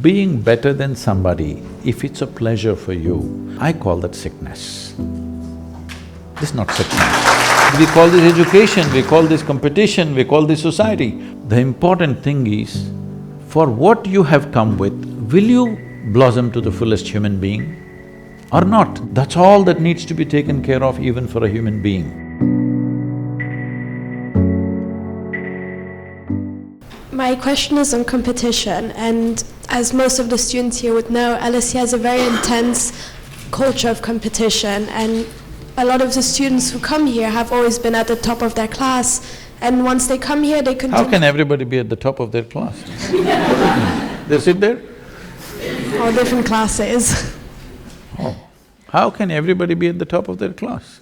Being better than somebody, if it's a pleasure for you, I call that sickness. This is not sickness. We call this education, we call this competition, we call this society. The important thing is, for what you have come with, will you blossom to the fullest human being or not? That's all that needs to be taken care of even for a human being. My question is on competition, and as most of the students here would know, LSE has a very intense culture of competition, and a lot of the students who come here have always been at the top of their class, and once they come here, they continue… How can everybody be at the top of their class? They sit there? All different classes. Oh, how can everybody be at the top of their class?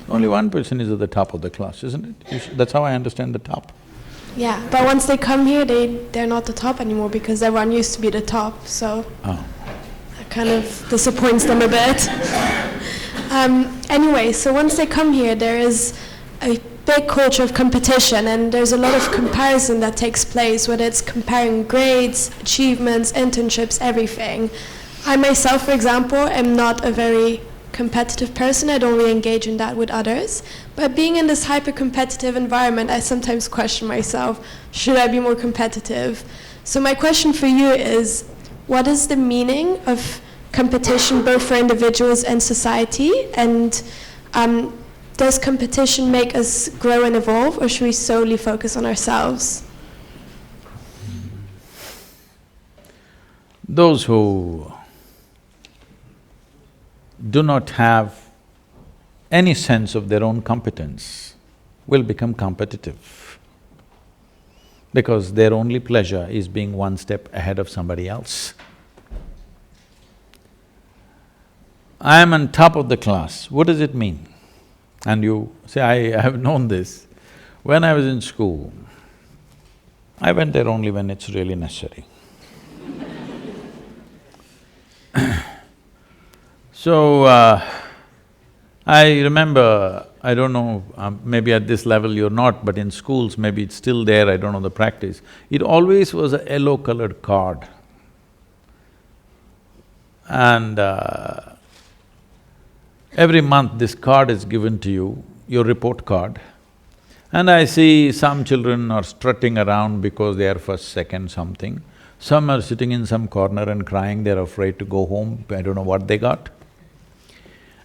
Only one person is at the top of the class, isn't it? That's how I understand the top. Yeah, but once they come here, they're not the top anymore because everyone used to be the top, so… Oh. That kind of disappoints them a bit. Anyway, so once they come here, there is a big culture of competition, and there's a lot of comparison that takes place, whether it's comparing grades, achievements, internships, everything. I myself, for example, am not a very competitive person. I don't really engage in that with others. But being in this hyper-competitive environment, I sometimes question myself, should I be more competitive? So my question for you is, what is the meaning of competition both for individuals and society? And does competition make us grow and evolve, or should we solely focus on ourselves? Those who do not have any sense of their own competence will become competitive because their only pleasure is being one step ahead of somebody else. I am on top of the class, what does it mean? And you say, I have known this. When I was in school, I went there only when it's really necessary. So, I remember, I don't know, maybe at this level you're not, but in schools maybe it's still there, I don't know the practice. It always was a yellow-colored card. And every month this card is given to you, your report card. And I see some children are strutting around because they are first, second, something. Some are sitting in some corner and crying, they're afraid to go home, I don't know what they got.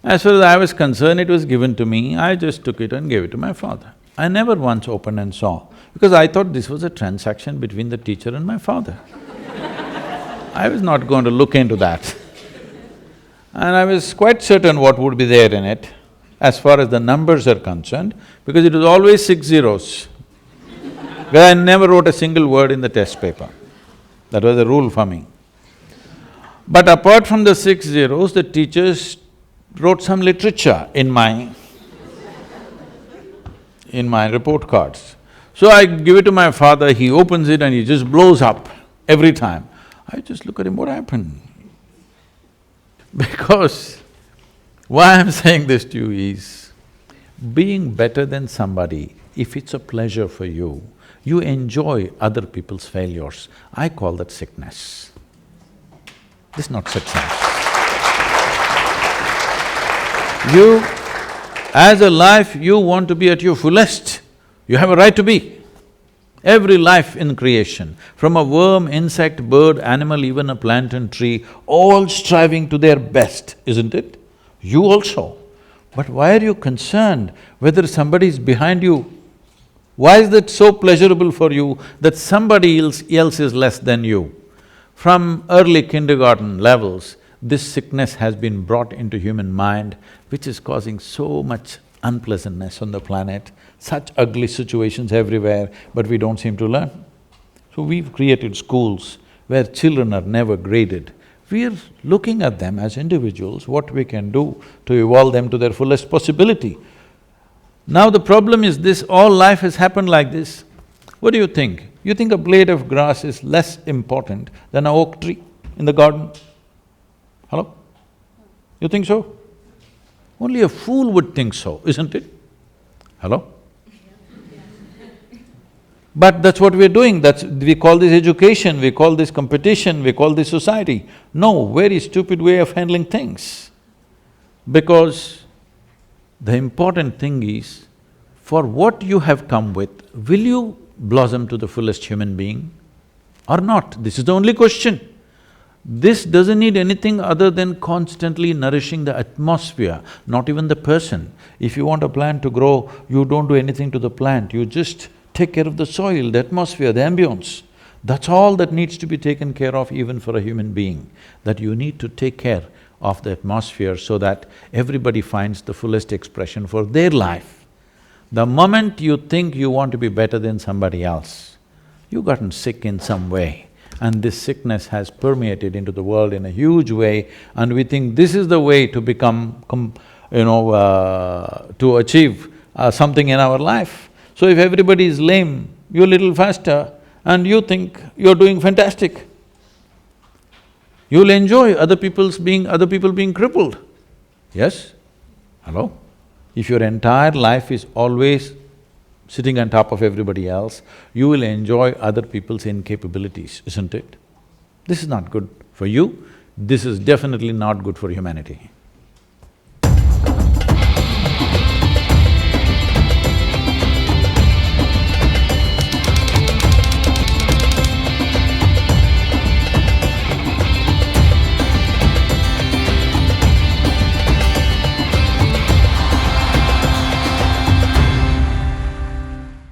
As far as I was concerned, it was given to me, I just took it and gave it to my father. I never once opened and saw, because I thought this was a transaction between the teacher and my father. I was not going to look into that. And I was quite certain what would be there in it, as far as the numbers are concerned, because it was always 6 zeros. Because I never wrote a single word in the test paper. That was the rule for me. But apart from the 6 zeros, the teachers wrote some literature in my report cards. So I give it to my father, he opens it and he just blows up every time. I just look at him, what happened? Because why I'm saying this to you is, being better than somebody, if it's a pleasure for you, you enjoy other people's failures. I call that sickness. This is not success. You, as a life, you want to be at your fullest. You have a right to be. Every life in creation, from a worm, insect, bird, animal, even a plant and tree, all striving to their best, isn't it? You also. But why are you concerned whether somebody is behind you? Why is that so pleasurable for you that somebody else is less than you? From early kindergarten levels, this sickness has been brought into human mind, which is causing so much unpleasantness on the planet, such ugly situations everywhere, but we don't seem to learn. So we've created schools where children are never graded. We're looking at them as individuals, what we can do to evolve them to their fullest possibility. Now the problem is this, all life has happened like this. What do you think? You think a blade of grass is less important than an oak tree in the garden? Hello? You think so? Only a fool would think so, isn't it? Hello? But that's what we're doing, we call this education, we call this competition, we call this society. No, very stupid way of handling things. Because the important thing is, for what you have come with, will you blossom to the fullest human being or not? This is the only question. This doesn't need anything other than constantly nourishing the atmosphere, not even the person. If you want a plant to grow, you don't do anything to the plant, you just take care of the soil, the atmosphere, the ambience. That's all that needs to be taken care of even for a human being, that you need to take care of the atmosphere so that everybody finds the fullest expression for their life. The moment you think you want to be better than somebody else, you've gotten sick in some way, and this sickness has permeated into the world in a huge way, and we think this is the way to become, to achieve something in our life. So if everybody is lame, you're a little faster and you think you're doing fantastic. You'll enjoy other people being crippled. Yes? Hello? If your entire life is always sitting on top of everybody else, you will enjoy other people's incapabilities, isn't it? This is not good for you, this is definitely not good for humanity.